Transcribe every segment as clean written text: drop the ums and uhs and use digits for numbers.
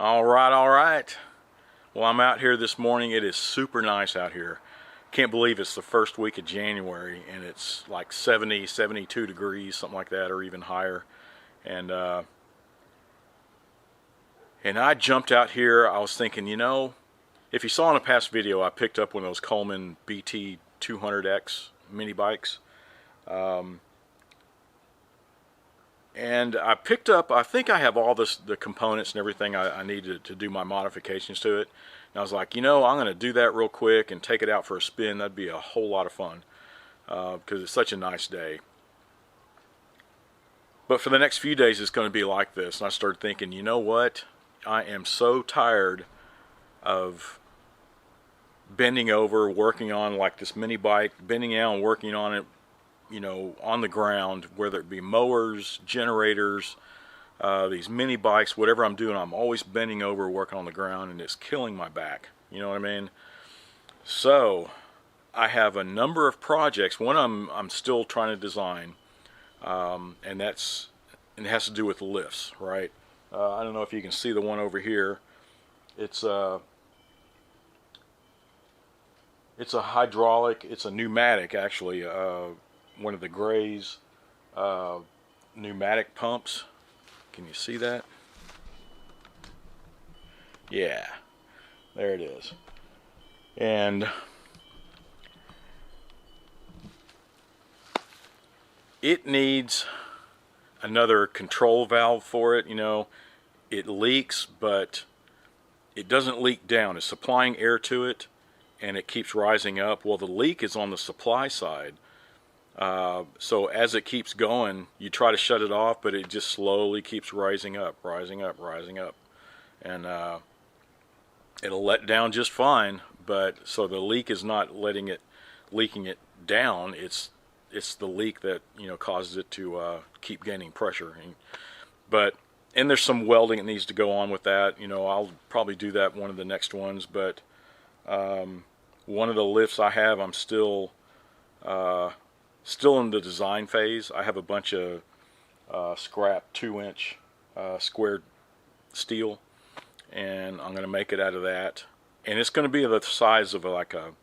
All right. Well, I'm out here this morning. It is super nice out here. Can't believe it's the first week of January and it's like 70, 72 degrees, something like that, or even higher. And I jumped out here. I was thinking, if you saw in a past video, I picked up one of those Coleman BT 200X mini bikes. And I picked up, I think I have all the components and everything I need to do my modifications to it. And I was like, I'm going to do that real quick and take it out for a spin. That'd be a whole lot of fun because it's such a nice day. But for the next few days, it's going to be like this. And I started thinking, you know what? I am so tired of bending over, working on like this mini bike, bending out and working on it, on the ground, whether it be mowers, generators, these mini bikes, whatever I'm doing, I'm always bending over, working on the ground, and it's killing my back. You know what I mean? So I have a number of projects. One I'm still trying to design, and it has to do with lifts, right? I don't know if you can see the one over here. It's a hydraulic. It's a pneumatic, actually. One of the Gray's pneumatic pumps. Can you see that? Yeah, there it is. And it needs another control valve for it. It leaks, but it doesn't leak down. It's supplying air to it and it keeps rising up. Well, the leak is on the supply side. So as it keeps going, you try to shut it off, but it just slowly keeps rising up. And it'll let down just fine, but so the leak is not leaking it down. It's the leak that causes it to keep gaining pressure. And there's some welding that needs to go on with that. I'll probably do that one of the next ones, but one of the lifts I have, I'm still in the design phase. I have a bunch of scrap 2-inch squared steel, and I'm going to make it out of that. And it's going to be the size of like a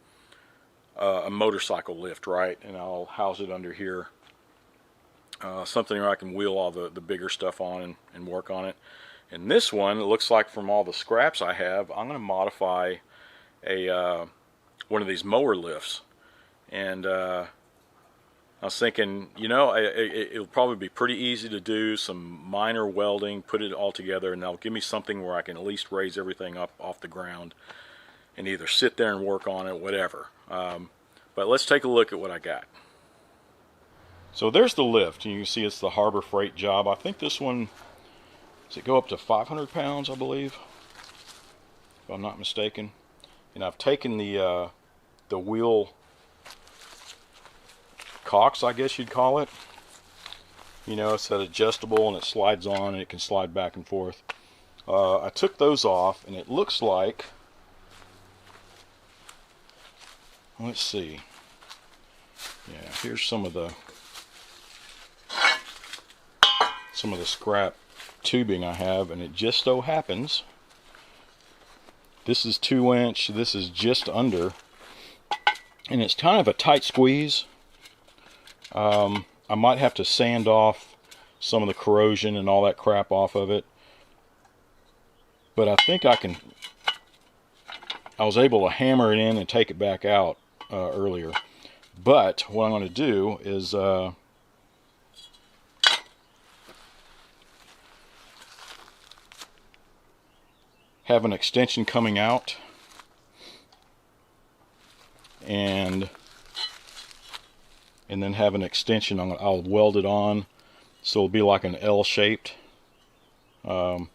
motorcycle lift, right? And I'll house it under here. Something where I can wheel all the bigger stuff on and work on it. And this one, it looks like from all the scraps I have, I'm going to modify one of these mower lifts. And I was thinking, it'll probably be pretty easy to do some minor welding, put it all together, and that'll give me something where I can at least raise everything up off the ground and either sit there and work on it, whatever. But let's take a look at what I got. So there's the lift. You can see it's the Harbor Freight job. I think this one, does it go up to 500 pounds, I believe, if I'm not mistaken. And I've taken the wheel cocks, I guess you'd call it. It's that adjustable and it slides on and it can slide back and forth. I took those off and it looks like, let's see. Yeah, here's some of the scrap tubing I have, and it just so happens this is 2-inch, this is just under, and it's kind of a tight squeeze. I might have to sand off some of the corrosion and all that crap off of it, but I think I was able to hammer it in and take it back out earlier. But what I'm going to do is have an extension coming out, and then have an extension. I'll weld it on so it'll be like an L-shaped. And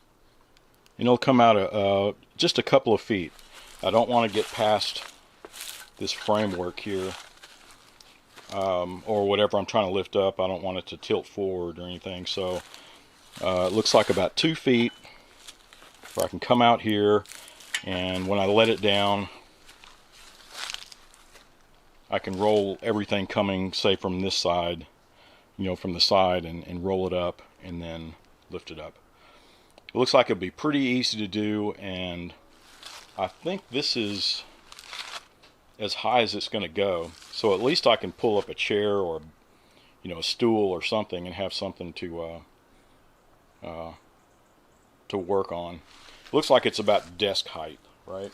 it'll come out just a couple of feet. I don't want to get past this framework here, or whatever I'm trying to lift up. I don't want it to tilt forward or anything. So it looks like about 2 feet where I can come out here, and when I let it down, I can roll everything coming, say, from this side, from the side, and roll it up and then lift it up. It looks like it'll be pretty easy to do, and I think this is as high as it's going to go. So at least I can pull up a chair or, you know, a stool or something and have something to work on. It looks like it's about desk height, right?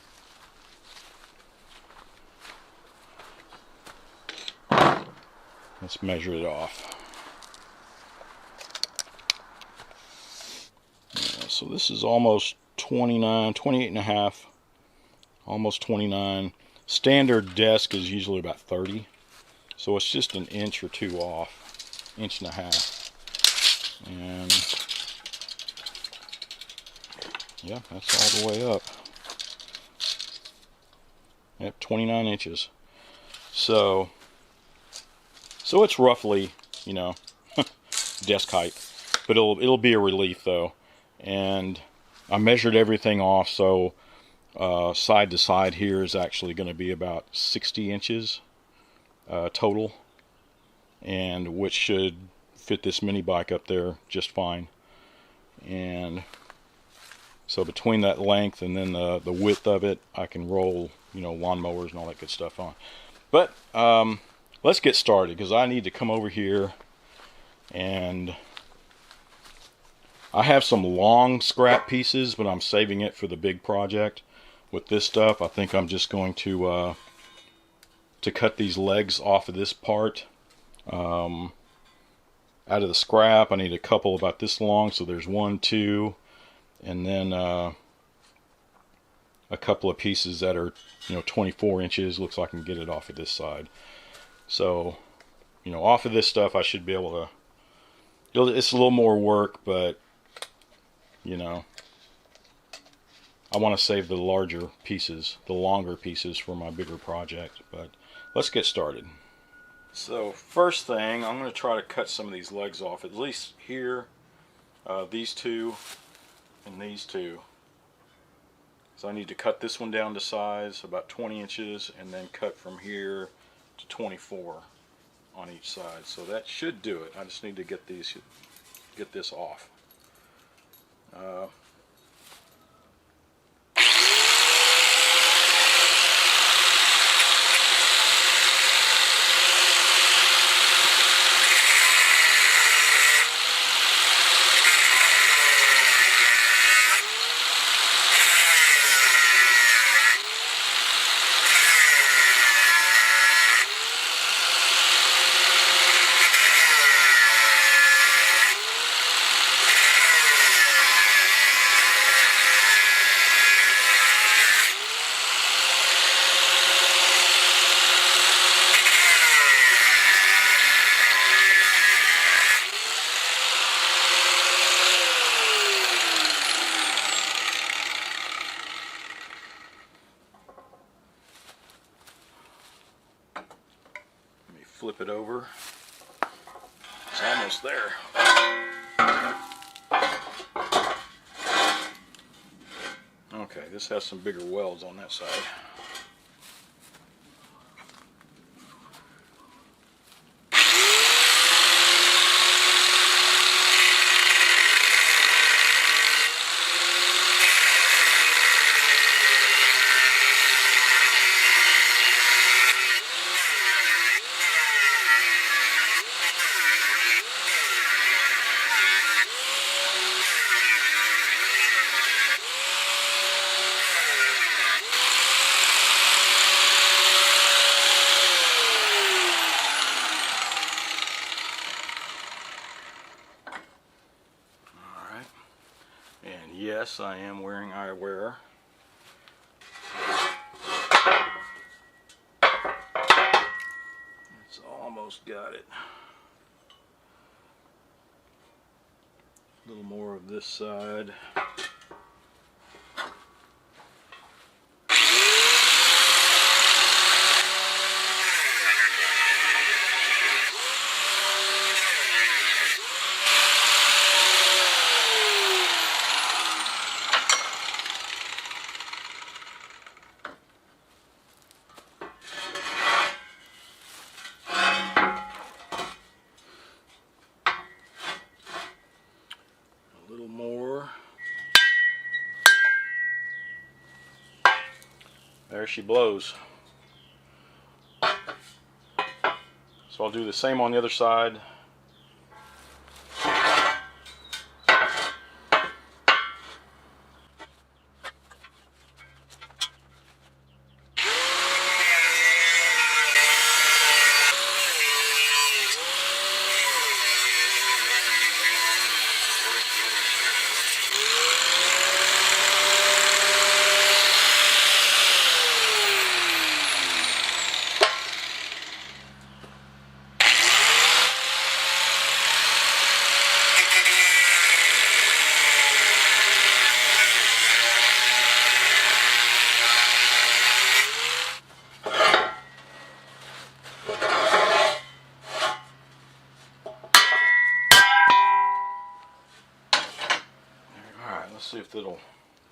Let's measure it off. Yeah, so this is almost 29, 28 and a half, almost 29. Standard desk is usually about 30. So it's just an inch or two off, inch and a half. And yeah, that's all the way up. Yep, 29 inches. So it's roughly, you know, desk height, but it'll be a relief though. And I measured everything off, so side to side here is actually going to be about 60 inches total, and which should fit this mini bike up there just fine. And so between that length and then the width of it, I can roll, you know, lawn mowers and all that good stuff on. But let's get started, because I need to come over here, and I have some long scrap pieces, but I'm saving it for the big project. With this stuff, I think I'm just going to cut these legs off of this part out of the scrap. I need a couple about this long, so there's 1, 2, and then a couple of pieces that are, you know, 24 inches. Looks like I can get it off of this side. So, you know, off of this stuff, I should be able to. It's a little more work, but you know, I want to save the larger pieces, the longer pieces, for my bigger project. But let's get started. So first thing, I'm going to try to cut some of these legs off, at least here, these two, and these two. So I need to cut this one down to size, about 20 inches, and then cut from here to 24 on each side. So that should do it. I just need to get this off. Flip it over. It's almost there. Okay, this has some bigger welds on that side. Yes, I am wearing eyewear. It's almost got it. A little more of this side. A little more. There she blows. So I'll do the same on the other side. Let's see if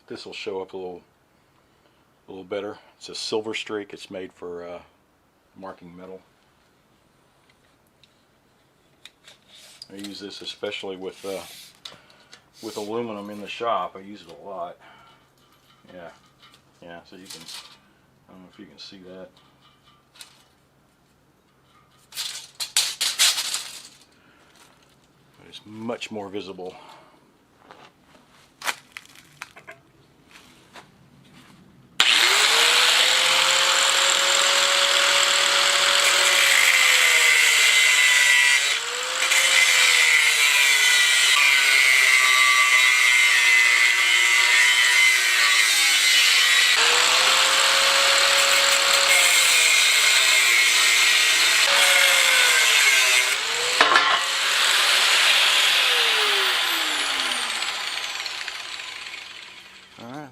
this will show up a little better. It's a silver streak. It's made for marking metal. I use this especially with aluminum in the shop. I use it a lot. Yeah. So you can, I don't know if you can see that. But it's much more visible.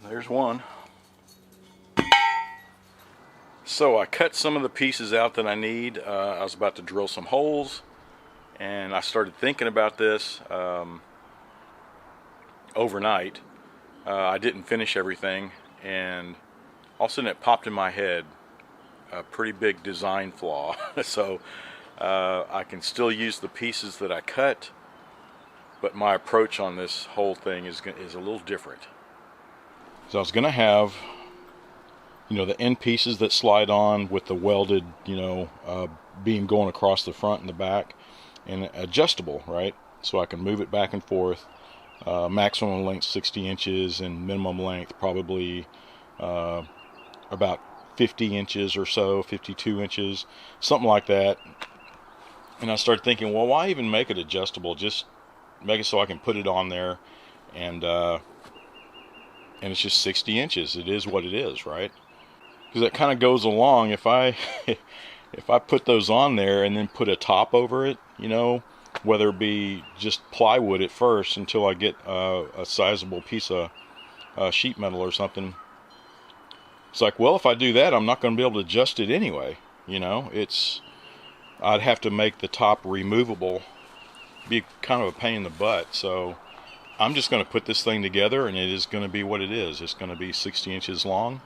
There's one. So I cut some of the pieces out that I need. I was about to drill some holes, and I started thinking about this overnight. I didn't finish everything, and all of a sudden it popped in my head, a pretty big design flaw. So I can still use the pieces that I cut, but my approach on this whole thing is a little different. So I was going to have, the end pieces that slide on with the welded, beam going across the front and the back, and adjustable, right? So I can move it back and forth. Maximum length 60 inches and minimum length probably about 50 inches or so, 52 inches, something like that. And I started thinking, well, why even make it adjustable? Just make it so I can put it on there, and it's just 60 inches. It is what it is, right? Because that kind of goes along. If I put those on there and then put a top over it, whether it be just plywood at first until I get a sizable piece of sheet metal or something, it's like, well, if I do that, I'm not going to be able to adjust it anyway. I'd have to make the top removable. Be kind of a pain in the butt. So I'm just going to put this thing together, and it is going to be what it is. It's going to be 60 inches long,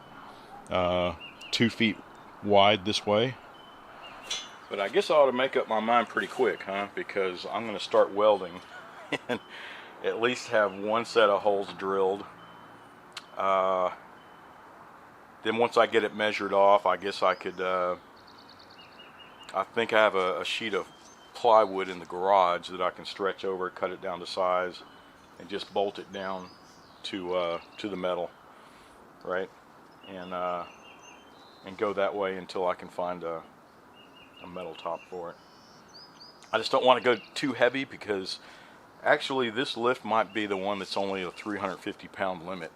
2 feet wide this way. But I guess I ought to make up my mind pretty quick, because I'm going to start welding and at least have one set of holes drilled. Then once I get it measured off, I guess I could, I think I have a sheet of plywood in the garage that I can stretch over, cut it down to size, and just bolt it down to the metal, right? And go that way until I can find a metal top for it. I just don't want to go too heavy, because actually this lift might be the one that's only a 350 pound limit,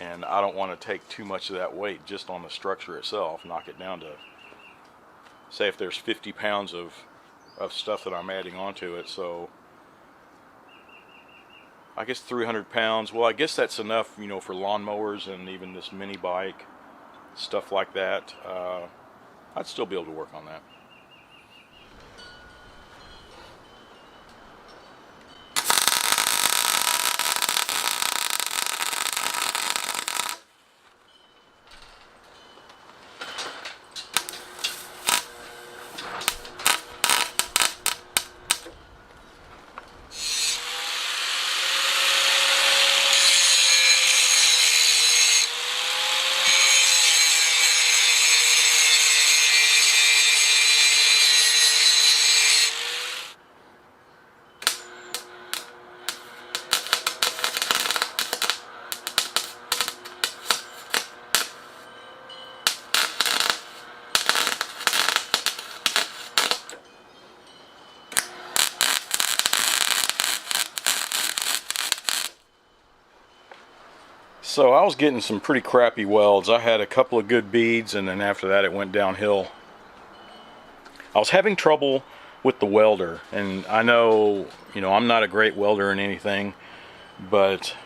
and I don't want to take too much of that weight just on the structure itself. Knock it down to, say, if there's 50 pounds of stuff that I'm adding onto it. So I guess 300 pounds, well, I guess that's enough, for lawn mowers and even this mini bike, stuff like that. I'd still be able to work on that. So I was getting some pretty crappy welds. I had a couple of good beads, and then after that it went downhill. I was having trouble with the welder, and I know, you know, I'm not a great welder in anything, but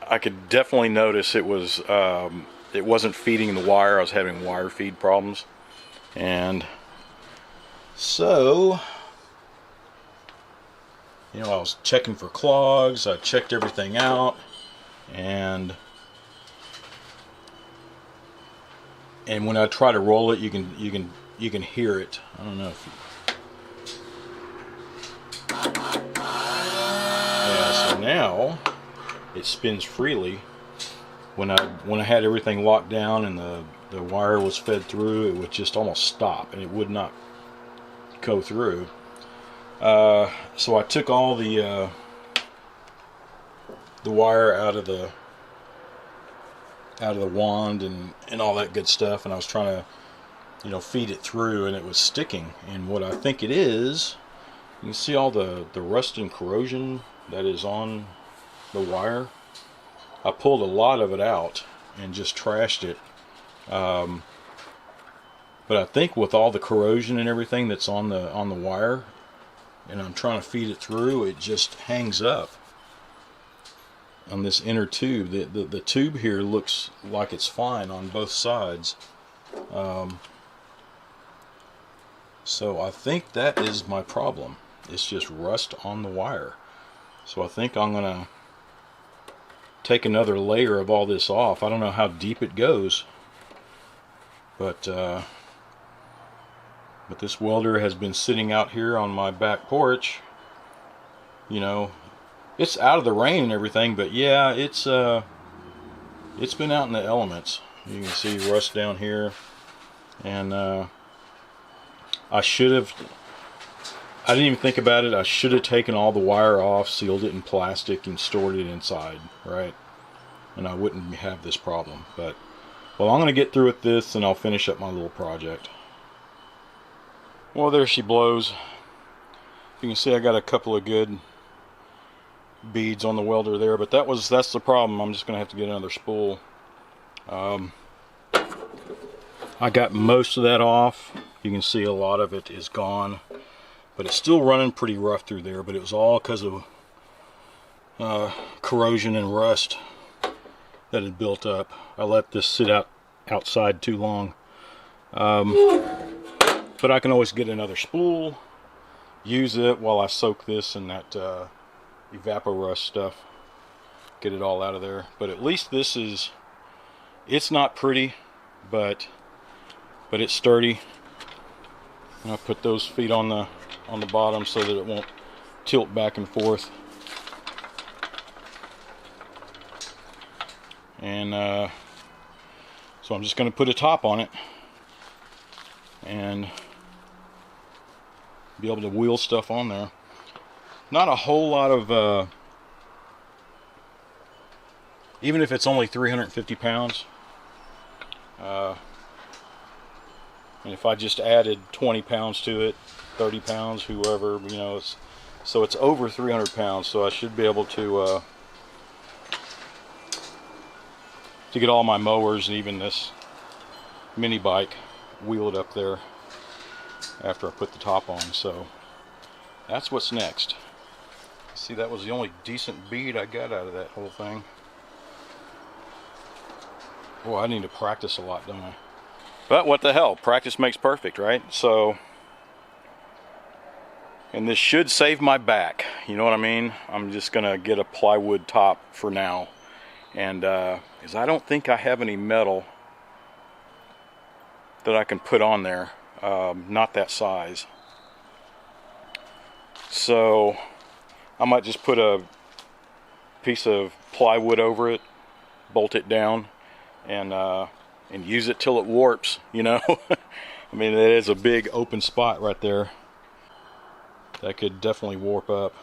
I could definitely notice it wasn't feeding the wire. I was having wire feed problems, and so, you know, I was checking for clogs. I checked everything out, and when I try to roll it, you can hear it. I don't know if yeah. So now it spins freely. When I had everything locked down and the wire was fed through, it would just almost stop and it would not go through. So I took all the wire out of the wand and all that good stuff, and I was trying to, you know, feed it through, and it was sticking. And what I think it is, you can see all the rust and corrosion that is on the wire. I pulled a lot of it out and just trashed it. But I think with all the corrosion and everything that's on the wire, and I'm trying to feed it through, it just hangs up on this inner tube. The tube here looks like it's fine on both sides. So I think that is my problem. It's just rust on the wire. So I think I'm gonna take another layer of all this off. I don't know how deep it goes, but this welder has been sitting out here on my back porch. You know, it's out of the rain and everything, but yeah, it's been out in the elements. You can see rust down here, and I didn't even think about it. I should have taken all the wire off, sealed it in plastic, and stored it inside, right? And I wouldn't have this problem. But, well, I'm going to get through with this, and I'll finish up my little project. Well, there she blows. You can see I got a couple of good beads on the welder there, but that's the problem. I'm just going to have to get another spool. I got most of that off. You can see a lot of it is gone, but it's still running pretty rough through there. But it was all because of corrosion and rust that had built up. I let this sit outside too long. But I can always get another spool, use it while I soak this in that evapor-rust stuff, get it all out of there. But at least this is, it's not pretty, but it's sturdy. And I put those feet on the bottom so that it won't tilt back and forth. And so I'm just going to put a top on it and be able to wheel stuff on there. Not a whole lot of, even if it's only 350 pounds, and if I just added 20 pounds to it, 30 pounds, whoever, you know, so it's over 300 pounds, so I should be able to get all my mowers and even this mini bike wheeled up there after I put the top on. So that's what's next. See, that was the only decent bead I got out of that whole thing. Boy, I need to practice a lot, don't I? But what the hell, practice makes perfect, right? So, and this should save my back, you know what I mean? I'm just gonna get a plywood top for now, and because I don't think I have any metal that I can put on there, not that size. So I might just put a piece of plywood over it, bolt it down, and use it till it warps, you know. I mean, that is a big open spot right there that could definitely warp up.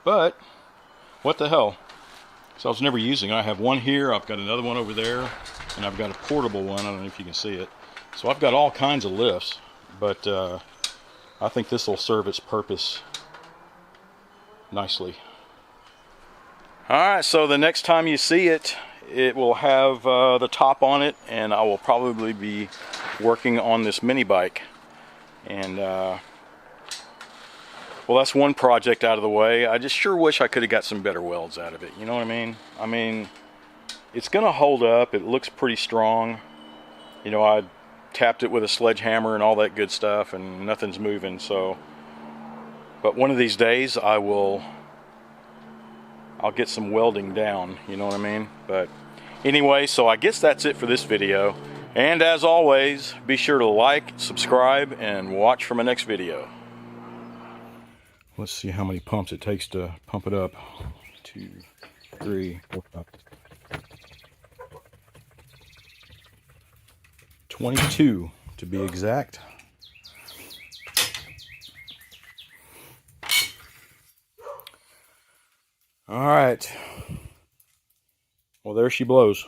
But what the hell, so I was never using it. I have one here, I've got another one over there, and I've got a portable one. I don't know if you can see it. So I've got all kinds of lifts, but I think this will serve its purpose nicely. Alright, so the next time you see it, it will have the top on it, and I will probably be working on this mini bike. And well, that's one project out of the way. I just sure wish I could have got some better welds out of it, you know what I mean? It's gonna hold up. It looks pretty strong. You know, I tapped it with a sledgehammer and all that good stuff, and nothing's moving. So, but one of these days I'll get some welding down, you know what I mean? But anyway, so I guess that's it for this video. And as always, be sure to like, subscribe, and watch for my next video. Let's see how many pumps it takes to pump it up. 2, 3, 4, 5. 22 to be exact. All right. Well, there she blows.